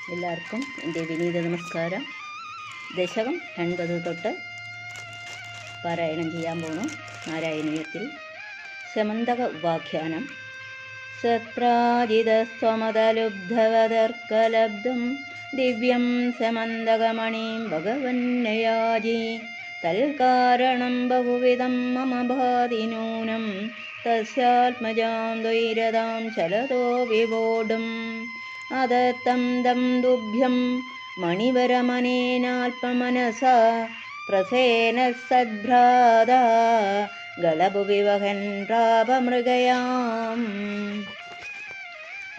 എല്ലാവർക്കും എൻ്റെ വിനീത നമസ്കാരം. ദശകം 80 തൊട്ട് പാരായണം ചെയ്യാൻ പോണു. നാരായണീയത്തിൽ സമന്തക ഉപാഖ്യാനം. സത്രാജിതസ്വമതലുബ്ധവതർക്കലബ്ധം ദിവ്യം സമന്തകമണിം ഭഗവന്നയാജി തൽക്കാരണം ബഹുവിധം മമ ഭാതി നൂനം തസ്യാത്മജാം ദ്വൈരതാം ചലതോ വിവോഢം അതത്തം ദം ദുഭ്യം മണിവരമനേനാൽപമനസാ പ്രസേന സദ്ഭ്രാത ഗളഭുവിവഹൻ പ്രാപമൃഗയാം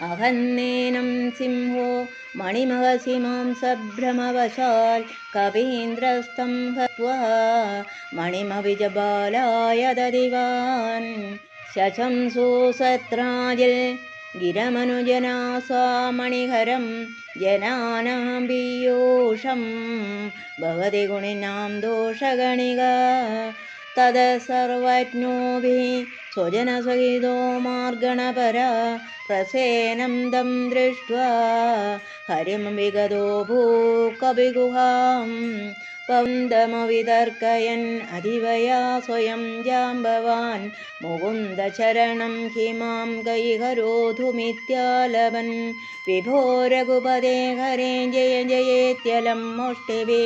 അഹന്നേനം സിംഹോ മണിമഹസിമാം സഭ്രമവശാൽ കവീന്ദ്രസ്തം ഹത്വാ മണിമവിജബാലായ ദദിവാൻ ശശംസോ സത്രാജിൽ ഗിരമനുജനാസാ മണിഹരം ജനാനാം പീയൂഷം ഭവതി ഗുണിനാം ദോഷഗണിക തദ സർവജ്ഞോഭിः സ്വജനസഹിതോ മാർഗണപര പ്രസേനം തം ദൃഷ്ട്വാ ഹരിം വിഗതോ ഭൂകവിഗുഹാം പവന്തമവിതർക്കയൻ അതിവയാ സ്വയം ജാംബവാൻ മുകുന്ദചരണം ഹിമാം കൈഹരോധുമിത്യാലവൻ വിഭോ രഘുപദേ ഹരേ ജയ ജയേത്യലം മോഷ്ടിവേ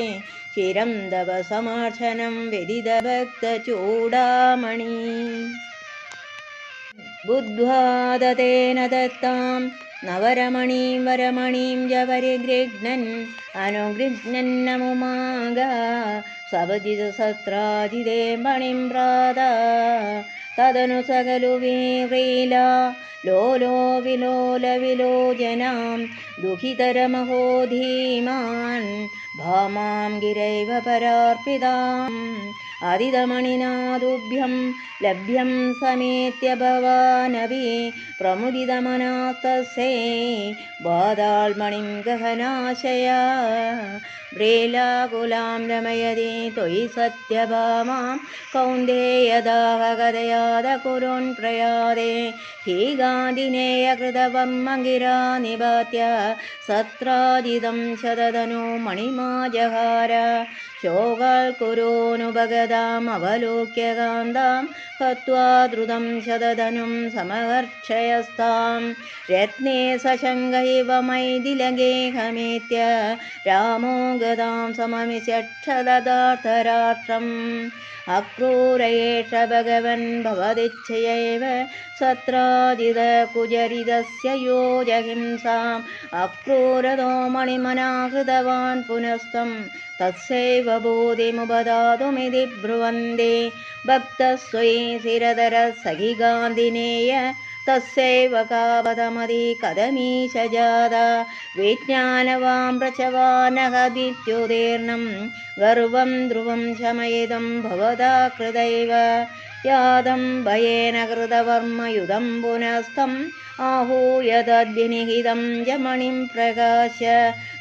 ചിരം തവ സമർച്ചനം വിദിതഭക്തചൂടാമണി ബുദ്ധ്വാദതേന ദത്താം നവരമണീം വരമണീം ജവരിഗൃഹ്ണൻ അനുഗൃഹ്ണന്നമുമാഗ സവജിത സത്രാജിതേ മണിം പ്രാത തദനു സകലു വീരീല ലോലോ വിലോല വിലോചനാം ദുഃഖിതരമഹോ ധീമാൻ ഭാമാം ഗിരൈവ പരാർപ്പിതാം അതിതമണിനാദുഭ്യം ലഭ്യം സമേത്യ ഭവാനവി പ്രമുദിതമനാസ്തസ്യൈ ബാധാൾമണിം ഗഹനാശയാ വ്രീലാകുലാം രമയതി ത്വയി സത്യഭാമാം കൗന്ദേയദാഹകഥയാദ കുരുൻ പ്രയാദേ ഹീഗാന്തിനേയകൃതവർമ്മഗിരാ നിപാത്യ സത്രാജിതം ശതധനോ മണിമാജഹാര ശോകാൽ കുരോനുപഗതാം അവലോക്യ കാന്താം ഹത്വാ ദ്രുതം ശതധനും സമഹർക്ഷയസ്താം രത്നേ സശങ്കൈവ മൈഥിലഗേഹമേത്യ രാമോ ഗതാം സമമിഷക്ഷദാർത്ഥരാഷ്ട്രം അക്രൂരയേഷ ഭഗവൻ ഭവതിച്ഛയൈവ സത്രാജിത കുജരിതസ്യ യോജഹിംസാം അക്രൂരതോ മണിമനാഹൃതവാൻ പുനസ്തം തസ്സൈവ ബോധിമുപദാതുമിതി ബ്രുവന്തി ഭക്തസ്വൈ ശിരധര സഖിഗാന്ധിനേയ തസ്സൈവ കാപദമതി കഥമീശ ജാത വിജ്ഞാനവാം പ്രചവാനഹദിത്യുദീർണം ഗർവം ധ്രുവം ശമയിതം ഭവതാ കൃതൈവ യാദം ഭയേന കൃതവർമ്മയുധം പുനസ്തം ആഹൂയ തദ്വിനിഹിതം ജമണിം പ്രകാശ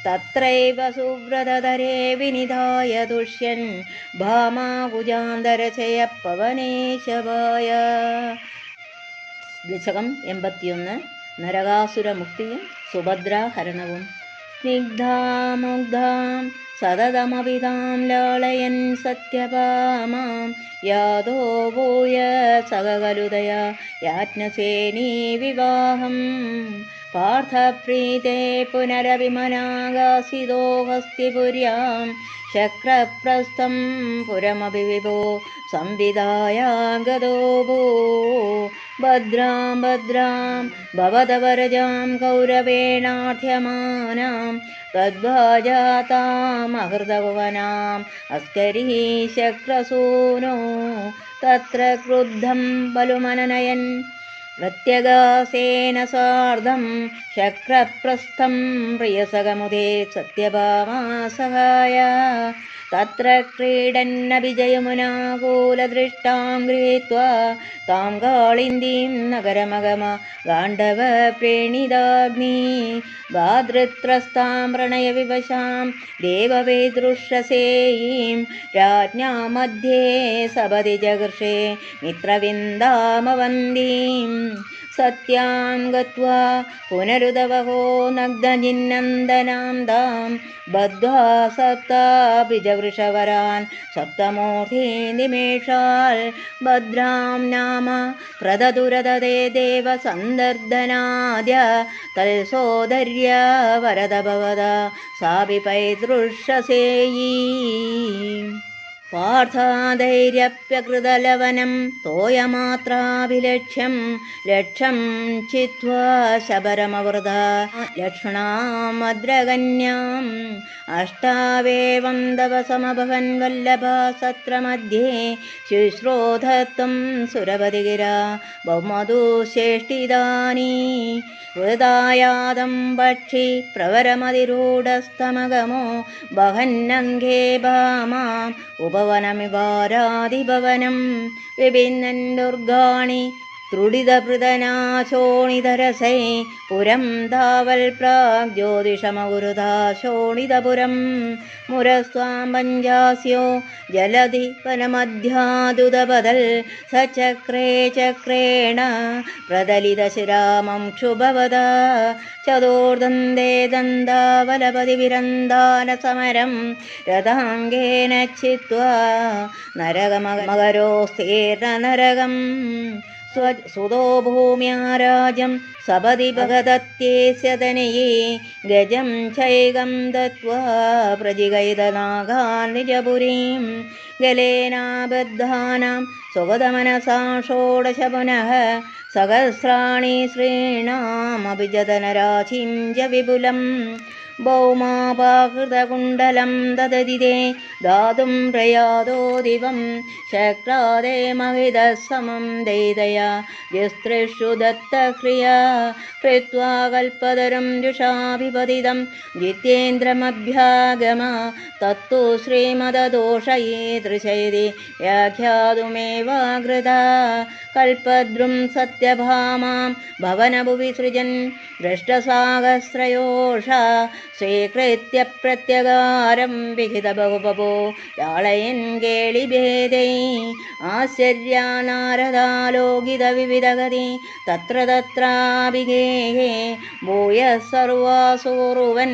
തത്രൈവ സുവ്രതധരേ വിനിധായ ദുഷ്യൻ ഭാമാകുജാന്തരചയ പവനേശവായ. ദശകം 81. നരകാസുരമുക്തിയും സുഭദ്രാഹരണവും. സ്നിഗ്ധാമുഗ്ധാം സതതമവിതാം ലാളയൻ സത്യഭാമാം യാതോ ഭൂയ സകകലുദയ യാജ്ഞസേനീ വിവാഹം പാർത്ഥപ്രീതേ പുനരവിമനാഗാസിതോ ഹസ്തിപുര്യാം ശക്രപ്രസ്ഥം പുരമഭിവിഭോ സംവിധായാഗതോ ഭൂ ഭദ്രാം ഭദ്രാം ഭവതവരജാം കൗരവേണാർത്ഥ്യമാനാം തദ്വാജാതാമഹൃതഭുവനാം അസ്കരീ ശക്രസൂനോ തത്ര ക്രുദ്ധം ബലുമനനയൻ പ്രത്യഗാസേന സാർദ്ധം ശക്രപ്രസ്ഥം പ്രിയസകമുദേ സത്യഭാമാ സഹായ തത്ര ക്രീഡന്നഭിജയമുനാകൂലദൃഷ്ടാം ഗൃഹീത്വാ താം കാളിന്ദീം നഗരമഗമ ഗാണ്ഡവ പ്രണീതാഗ്നി ഭാതൃത്രസ്താം പ്രണയവിവശാം ദേവവേദൃശ്യസേയീം രാജ്ഞാ മധ്യേ സപതി ജഗർഷേ മിത്രവിന്ദാമവന്തീം സത്യാം ഗത്വാ പുനരുദവഹോ നഗ്നജിന്നന്ദനാം താം ബദ്ധ്വാ സപ്താഭിജവൃഷവരാൻ സപ്തമൂർത്തി നിമേഷാൽ ഭദ്രാം നാമ പ്രദതുരതേ ദേവ സന്ദർദനാദ്യ തൽസോദര്യ വരദ ഭവത സാപി പൈതൃഷസേയീ പാർത്ഥാധൈര്യപ്യകൃതലവനം തോയമാത്രാഭിലക്ഷ്യം ലക്ഷം ചിത്വാ ശബരമവൃത ലക്ഷ്മണാമദ്രകന്യാം അഷ്ടാവേവം ദവസമഭവൻ വല്ലഭ സത്രമധ്യേ ശുശ്രോധത്വം സുരപതിഗിരാ ബഹുമധുശ്രേഷ്ഠിതാനി ഹൃദായാദം പക്ഷി പ്രവരമതിരൂഢസ്തമഗമോ വഹന്നംഘേ ഭാമാം ഉപവനമിവാരാധിഭവനം വിഭിന്നൻ ദുർഗാണി ത്രുടിതപൃതനാശോണിതരസൈ പുരം താവൽ പ്രാഗ്ജ്യോതിഷമഗുരുതാശോണിതപുരം മുരസ്വാം പഞ്ചാസ്യോ ജലധി വനമധ്യാദുതബദൽ സചക്രേ ചക്രേണ പ്രദലിതശിരാമം ക്ഷുഭവത ചതുർദന്തേ ദന്താവലപതി വിരന്ദാന സമരം രഥാംഗേന ചിത്വാ നരകമകരോസ്തീർണ നരകം സുതോ ഭൂമ്യാരാജം സപതി ഭഗതത്യേസ്യതനയേ ഗജം ചൈകം ദത്വാ പ്രജിഗൈതനാഗാൻ നിജപുരീം ഗലേനാബദ്ധാനാം സ്വഗതമനസാ ഷോഡശ പുനഃ സഹസ്രാണി ശ്രീണാമഭിജതനരാശിം ച വിപുലം ഭൗമാപാകൃതകുണ്ടലം ദദതിതേ ദാതും പ്രയാതോ ദിവം ശക്രാദേ മഹിതസമം ദൈതയാ ജിസ്തൃഷു ദത്തക്രിയാ കൃത്വാ കൽപ്പതരം ജുഷാഭിപതിതം ജിതേന്ദ്രമഭ്യാഗമ തത്തു ശ്രീമദദോഷയേതൃശൈതി വ്യാഖ്യാതുമേവാകൃത കൽപ്പദ്രും സത്യഭാമാം ഭവനഭുവി സൃജൻ ദൃഷ്ടസാഹസ്രയോഷ സ്വീകൃത്യ പ്രത്യകാരം വിഹിത ബഹുബഭോ യാളയൻ കേളിഭേദൈ ആശ്ചര്യാ നാരദാലോകിത വിവിധഗതി തത്ര തത്രാഭിഗേഹേ ഭൂയ സർവാസൂറുവൻ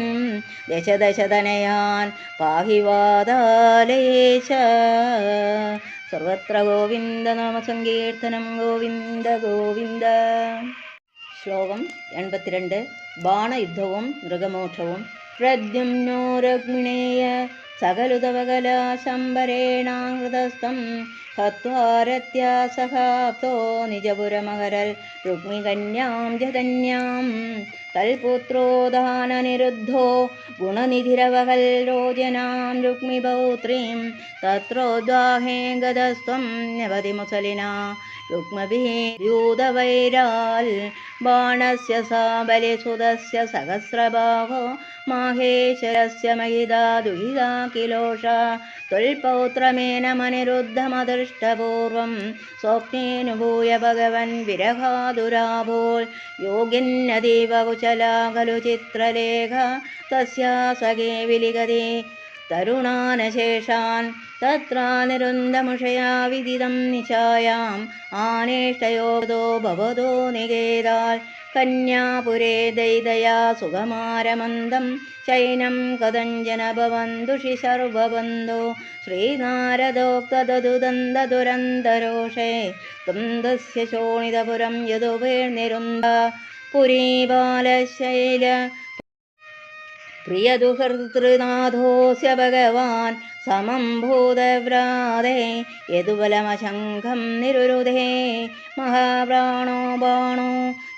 ദശദശതനയാൻ പാഹി വാതാലേശ സർവത്ര ഗോവിന്ദനാമസങ്കീർത്തനം ഗോവിന്ദ ഗോവിന്ദ. ശ്ലോകം 82. ബാണയുദ്ധവും മൃഗമോക്ഷവും. പ്രദ്യുമ്നോ രുക്മിണേയ സകലുതവകലാശംബരേണാഹൃതസ്ഥം ഹത്വാരത്യാസഹാപ്തോ നിജപുരമകരൽ രുക്മികന്യാം ജധന്യാം തൽപുത്രോദാനനിരുദ്ധോ ഗുണനിധിരവഹൽ രോചനാം രുക്മിപൗത്രീം തത്രോദ്വാഹേ ഗതസ്ത്വം നവതി മുസലിനാ രുക്മഭീയൂതവൈരാൽ ബാണസ്യ സാബലിസുതസ്യ സഹസ്രബാഹോ മാഹേശ്വരസ്യ മഹിതാ ദുഹിതാ കിലോഷ ത്വൽപൗത്രമേനമനിരുദ്ധമദൃഷ്ടപൂർവം സ്വപ്നേനുഭൂയ ഭഗവൻ വിരഹാതുരാഭോൽ യോഗിന്നതീവ കുശലാ ഖലു ചിത്രലേഖ തസ്യാ സഖേ വിലിഖതി തരുണാനശേഷാൻ തത്ര നിരുന്ധമുഷയാ വിദിതം നിശായാം ആനേഷ്ടയോതോ ഭവതോ നികേതാൽ കന്യാപുരേ ദൈതയാ സുഖമാരമന്ദം ചൈനം കഥഞ്ജന ഭവന്തുഷി സർവബന്ധോ ശ്രീനാരദോക്തദുദന്തദുരന്തരോഷേ തുന്തസ്യ ശോണിതപുരം യദുവേർനിരുന്ദ പുരീബാലശൈല പ്രിയദുഹൃതൃനാഥോസ്യ ഭഗവാൻ സമം ഭൂതവ്രാതേ യദുബലമശംഖം നിരുരുധേ മഹാപ്രാണോ ബാണോ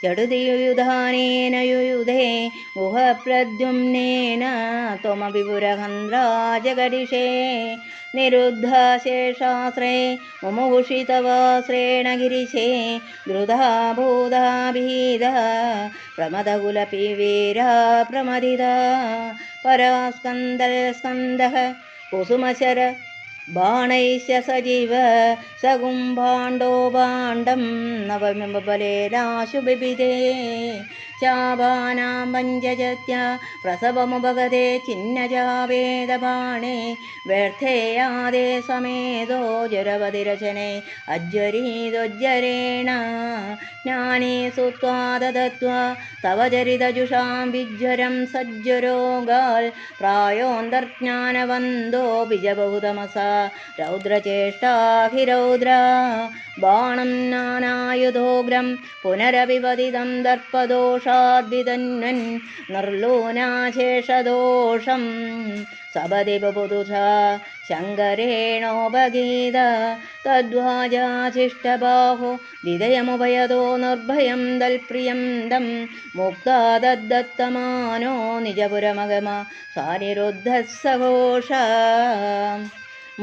ചടുതിയുയുധാനേന യുയുധേ ഗുഹപ്രദ്യുമ്നേന ത്വമപി പുരഹന്ത്രാജഗരിഷേ നിരുദ്ധാശേഷാശ്രേ മുമുഹുഷിതവാശ്രേണ ഗിരിശേ ദ്രുധാ ഭൂതാഭീത പ്രമദകുലപിവീരാ പ്രമദിത പരാസ്കന്ദൽ സ്കന്ദഃ കുസുമശര ബാണൈശ്യ സജീവ സകുംഭാണ്ഡോ ഭാണ്ഡം നവമിബലേനാശു ബിബിധേ चावानां पञ्चजत्य प्रसवमुपगते चिन्नजावेदबाणे व्यर्थे यादे समेतो जुरवतिरचने अज्वरीदोज्जरेण ज्ञाने सुत्वादत्वा तव चरितजुषां विज्वरं सज्जरोगाल् प्रायोऽन्तर्ज्ञानवन्दो बिजबहुतमसा रौद्रचेष्टाहिरौद्रा बाणं नानायुधोग्रं पुनरविपदितं दर्पदोषाद्वितन्वन् निर्लूनाशेषदोषं सपदि बुबुधुषा शङ्करेणोपगीत तद्वाजाशिष्टबाहो दिदयमुभयतो निर्भयं दल्प्रियं दं मुक्ता दद्दत्तमानो निजपुरमगम सानिरुद्धः सघोष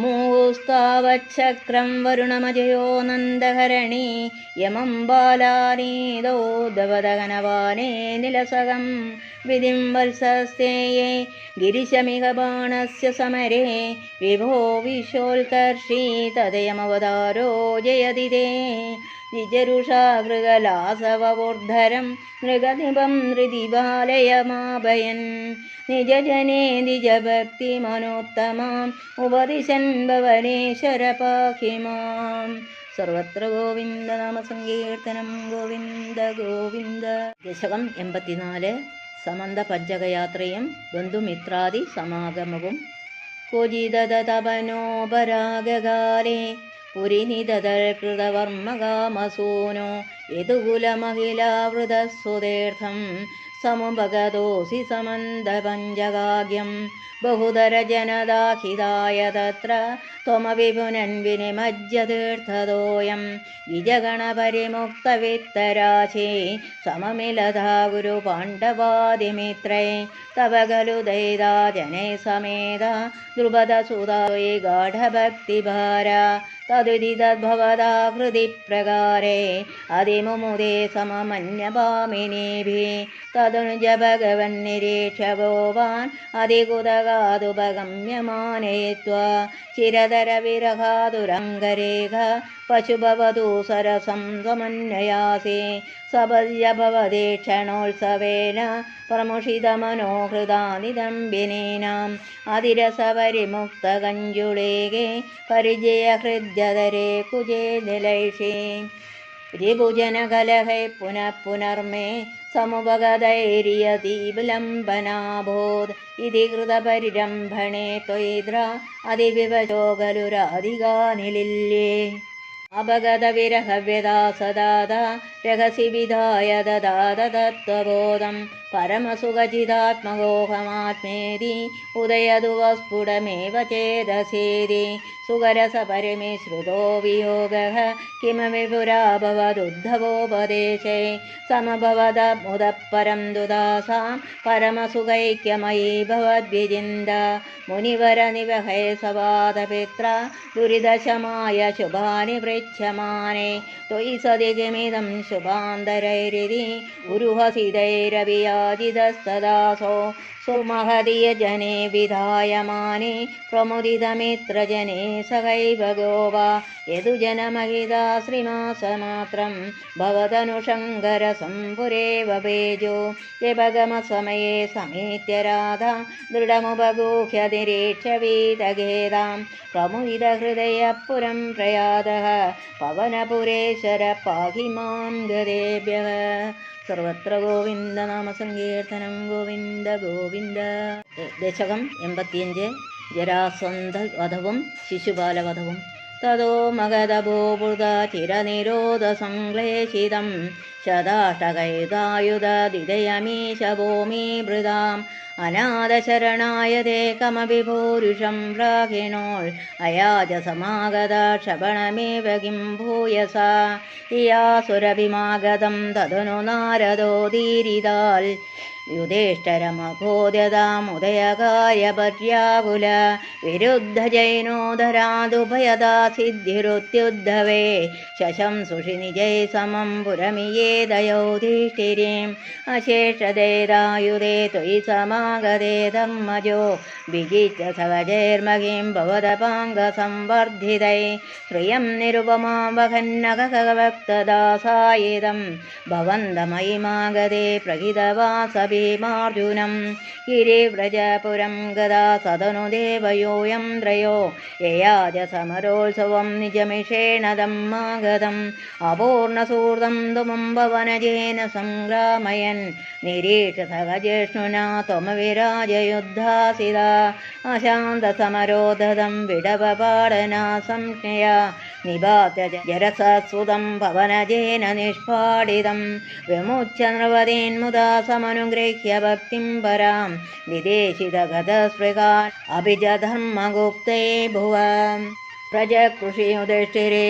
मूस्तावच्छक्रं वरुणमजयो नन्दहरणि यमं बालानीदो दवदगनवाने निलसगं विधिं वल्सस्तेये गिरिशमिह बाणस्य समरे विभो विशोल्कर्षी तदयमवतारो जयति ते जिजरुषा मृगलासवोर्धरं मृगनिभं हृदिबालयमाभयन् निजजने निजभक्तिमनोत्तमाम् उपदिशन् भवनेश्वर पाहि माम् സർവത്ര ഗോവിന്ദനാമസങ്കീർത്തനം ഗോവിന്ദ ഗോവിന്ദ. ദശകം 84. സമന്ത പഞ്ചകയാത്രയും ബന്ധുമിത്രാദി സമാഗമവും. ക്വചിതതപനോപരാഗകാലേ പുരിനിതകൃതവർമ്മകാമസൂനോ യദുകുലമഹിലാവൃതസ്വതീർത്ഥം സമുപഗതോസി സമന്തപഞ്ചകാഗ്യം ബഹുധരജനദാഹിതായ തത്ര ത്വമപി പുനൻവിനിമജ്ജതീർത്ഥതോയം ദ്വിജഗണപരിമുക്തവിത്തരാശേ സമമിലതാ ഗുരു പാണ്ഡവാദിമിത്രേ തവ ഖലു ദൈതാ ജനൈ സമേത ദ്രുപദസുതായേ ഗാഢഭക്തിഭാര തദ്വിധി തദ്ഭവതാ ഹൃദി പ്രകാരേ അതിമുമുദേ സമമന്യഭാമിനീഭിः തദനുജ ഭഗവൻ നിരീക്ഷ്യ ഗോവാൻ അതികുതകാതുപഗമ്യമാനേ ത്വാ ചിരതരവിരഹാതുരംഗരേഖ പശുഭവതു സരസം സമന്വയാസേ സപദ്യ ഭവതി ക്ഷണോത്സവേന പ്രമുഷിതമനോഹൃതാനിദംബിനീനാം അതിരസപരിമുക്തകഞ്ജുളേകേ പരിചയഹൃദ്യതരേ കുജേ നിലൈഷേ രിപുജനകലഹൈ പുനഃ പുനർമേ സമുപഗതൈര്യതിവിലംബനാഭൂത് ഇതി കൃതപരിരംഭണേ ത്വയിദ്ര അതിവിവശോ ഖലു രാധികാനിലില്യേ അപഗതവിരഹവ്യതാ സദാത രഹസി വിധായ ദദാത തത്വബോധം പരമസുഖചിതാത്മഗോഹമാത്മേതി ഉദയതു വസ്ഫുടമേവ ചേതസേതി സുഖരസപരിമിശ്രുതോ വിയോഗഃ കിമപി പുരാ ഭവദുദ്ധവോപദേശേ സമഭവത മുദഃപരം ദുദാസാം പരമസുഖൈക്യമയീ ഭവദ്വിചിന്ത മുനിവരനിവഹേ സവാദപിത്ര ദുരിതശമായ ശുഭാനി പൃച്ഛമാനേ ത്വയി സതികിമിദം ശുഭാന്തരൈരിതി ഉരുഹസിതൈരവിയാജിതസ്തദാസോ സുമഹദീയജനേ വിധായമാനേ പ്രമുദിതമിത്രജനേ സഹൈവ ഗോവ യദുജനമഹിതാശ്രിമാസമാത്രം ഭവതനുഷങ്കരസംപുരേവ പേജോ യപഗമസമയേ സമേത്യ രാധ ദൃഢമുപഗൂഹ്യ നിരീക്ഷവീതഖേദാം പ്രമുദിതഹൃദയപുരം പ്രയാതഃ പവനപുരേശ്വര പാഹി മാം ഗതേഭ്യഃ. സർവത്ര ഗോവിന്ദനാമസങ്കീർത്തനം ഗോവിന്ദ ഗോവിന്ദ. ദശകം 85. ജരാസന്ധവധവും ശിശുപാലവധവും. തതോ മഗധഭൂപുത ചിരനിരോധസംക്ലേശിതം ശതാഷ്ടകൈതായുധദിദയമീശഭൂമിഭൃതാം അനാഥശരണായതേ കമപി ഭൂരിഷം പ്രാഹിണോൾ അയാജസമാഗത ക്ഷപണമേവ കിം ഭൂയസ ഇയാസുരഭിമാഗതം തദനു നാരദോദീരിതാൽ യുധേഷ്ടരമഘോദ്യതാമുദയകാര്യപര്യാകുല വിരുദ്ധജൈനോധരാദുഭയതാ സിദ്ധിരുത്യുദ്ധവേ ശശം സുഷി നിജൈ സമം പുരമിയേ ദയോധിഷ്ഠിരീം അശേഷദേതായുധേ ത്വയി സമാഗതേ ധർമ്മജോ വിജിച്ച സഹജൈർമഹീം ഭവതപാംഗസംവർദ്ധിതൈ ശ്രിയം നിരുപമാം വഹന്നകഭക്തദാസായിദം ഭവന്തമയിമാഗതേ പ്രഹിതവാസഭീമാർജുനം ഗിരിവ്രജപുരം ഗദാ സദനു ദേവയോയം ത്രയോ യയാജ സമരോത്സവം നിജമിഷേണ ദമ്മാഗതം അപൂർണസൂർദം തുമും ഭവനജേന സംഗ്രാമയൻ നിരീക്ഷ സഹജേഷ്ണുനാ ത്വമവിരാജയുദ്ധാസിത അശാന്തസമരോധതം വിടവപാടനാ സംജ്ഞയ നിപാത്യ ജരസസ്സുതം ഭവനജേന നിഷ്പാടിതം വിമുച്യ നൃപതീന്മുദാ സമനുഗൃഹ്യ ഭക്തിം പരാം വിദേശിതഗതസ്പൃഹാൻ അഭിജധർമ്മഗുപ്തേ ഭുവ പ്രജകൃഷിയുധിഷ്ഠിരേ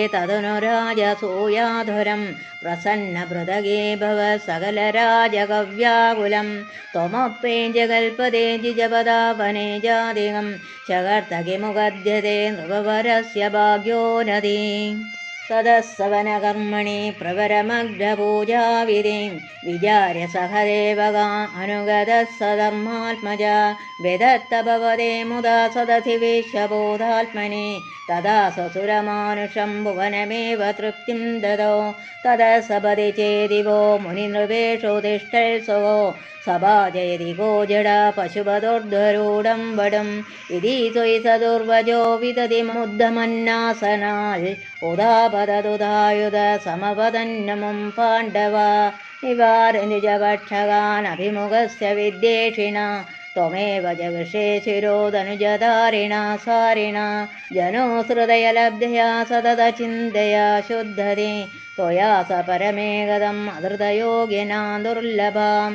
തദനുരാജസൂയാധുരം പ്രസന്നഭൃതഗേ ഭവ സകലരാജകവ്യാകുലം ത്വമപ്യേജകൽപദേ ജിജപദാവനേ ജാതികം ചകർത്തകിമുഗദ്യതേ നൃപവരസ്യ ഭാഗ്യോനദീ തദസ്സവനകർമ്മണി പ്രവരമഗ്രപൂജാവിധിം വിചാര്യ സഹദേവകാ അനുഗതഃ സധർമാത്മജ വിദത്ത ഭവതേ മുദാ സദസി വിശ്വബോധാത്മനി തദാ സസുരമാനുഷം ഭുവനമേവ തൃപ്തിം ദദോ തദ സപതി ചേദിവോ മുനിനൃപേഷോതിഷ്ഠൽസവോ സഭാജയതി ഗോജട പശുപതോർധ്വരൂഢം വടം ഇതി ത്വയി സദുർവജോ വിദതി മുദ്ധമന്നാസനാൽ ഉദാപതതുദായുധ സമപതന്നമും പാണ്ഡവ നിവാരനിജഭക്ഷകാൻ അഭിമുഖസ്യ വിദ്യേഷിണ ത്വമേവ ജഗൃഷേ ശിരോധനുജധാരിണ സാരിണ ജനോസൃദയലബ്ധയാ സതത ചിന്തയാ ശുദ്ധതി ത്വയാ സ പരമേഗതം അധൃതയോഗ്യനാ ദുർലഭാം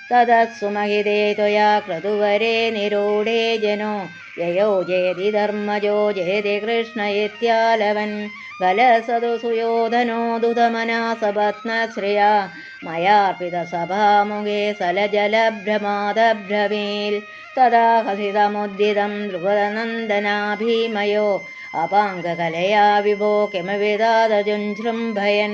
തദസ്സുമഹിതേ ത്വയാ ക്രതുവരേ നിരൂഢേ ജനോ യയോ ജയതി ധർമ്മജോ ജയതി കൃഷ്ണ ഇത്യാലവൻ ബലസതു സുയോധനോ ദുതമനാസപത്നശ്രിയാ മയാർപ്പിതസഭാമുഖേ സലജലഭ്രമാദഭ്രമീൽ തദാ ഹസിതമുദ്ദിതം ദ്രുപദനന്ദനാഭീമയോ അപാംഗകലയാ വിഭോ കിമവിദാദജുഞ്ജൃംഭയൻ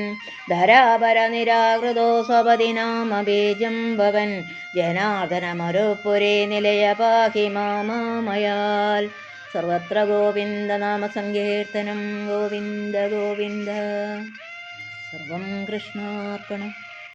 ധരാപരനിരാകൃതോ സ്വപതി നാമബീജം ഭവൻ ജനാർദ്ദനമരുപുരേ നിലയ പാഹി മാമയാൽ സർവത്ര ഗോവിന്ദനാമസങ്കീർത്തനം ഗോവിന്ദ ഗോവിന്ദ സർവം കൃഷ്ണാർപ്പണം.